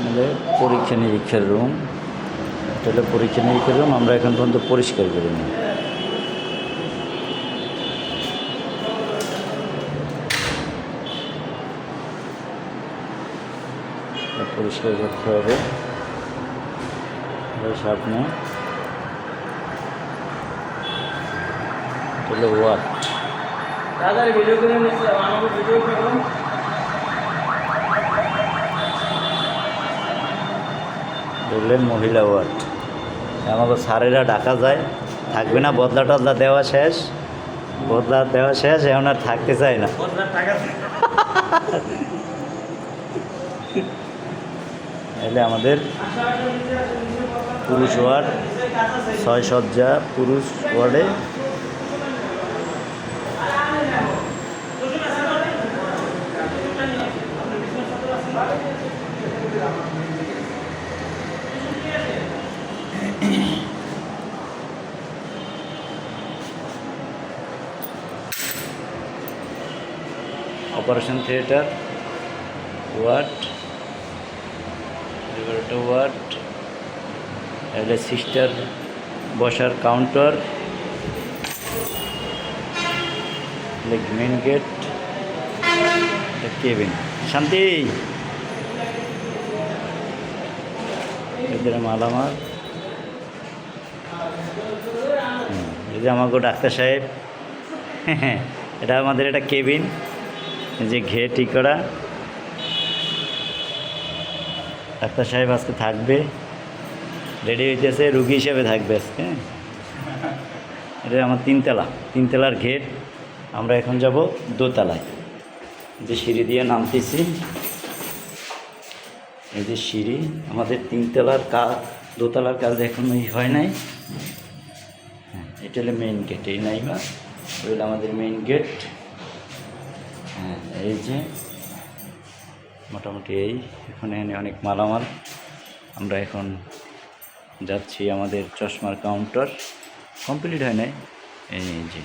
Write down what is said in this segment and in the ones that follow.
হলে পরীক্ষা নিরীক্ষার রুম। এটা হলো পরীক্ষা নিরীক্ষার রুম, আমরা এখন পর্যন্ত পরিষ্কার করিনি। পরিষ্কার করতে হবে সামনে। হলো ওয়ার্ড, দেখলেন মহিলা ওয়ার্ড। আমাকে স্যারেরা ডাকা যায়, থাকবে না, বদলা টদলা দেওয়া শেষ, বদলা দেওয়া শেষ, এখন আর থাকতে চায় না। এলে আমাদের পুরুষ ওয়ার্ড, 6 শয্যা পুরুষ ওয়ার্ডে। অপারেশন থিয়েটার ওয়ার্ড, 11টা ওয়ার্ড। এটা সিস্টার বসার কাউন্টার, মেন গেট, কেবিন। শান্তি, এদের মালামাল। এই যে আমাকে ডাক্তার সাহেব, এটা আমাদের এটা কেবিন, এই যে ঘে ঠিক করা। ডাক্তার সাহেব আজকে থাকবে, রেডি হইতেছে, রুগী হিসেবে থাকবে আজকে। এটা আমার 3তলার ঘেট। আমরা এখন যাব দোতলায়, যে সিঁড়ি দিয়ে নামতেছি। এই যে সিঁড়ি, আমাদের 3তলার কাজ, দোতলার কাজ এখনো হয় নাই। হ্যাঁ, এটা হলো মেইন গেট, এই নাই বা ওইটা আমাদের মেইন গেট। হ্যাঁ, এই যে মোটামুটি এই এখানে অনেক মালামাল। আমরা এখন যাচ্ছি আমাদের চশমার কাউন্টার, কমপ্লিট হয় নাই। এই যে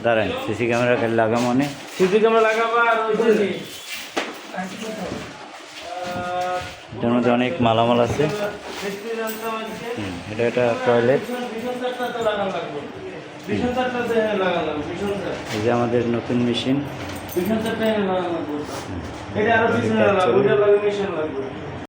দাঁড়ান, সিসি ক্যামেরা কাল লাগাবো, মানে সিসি ক্যামেরা লাগাবো। আর এটার মধ্যে অনেক মালামাল আছে। এটা টয়লেট। এই যে আমাদের নতুন মেশিন।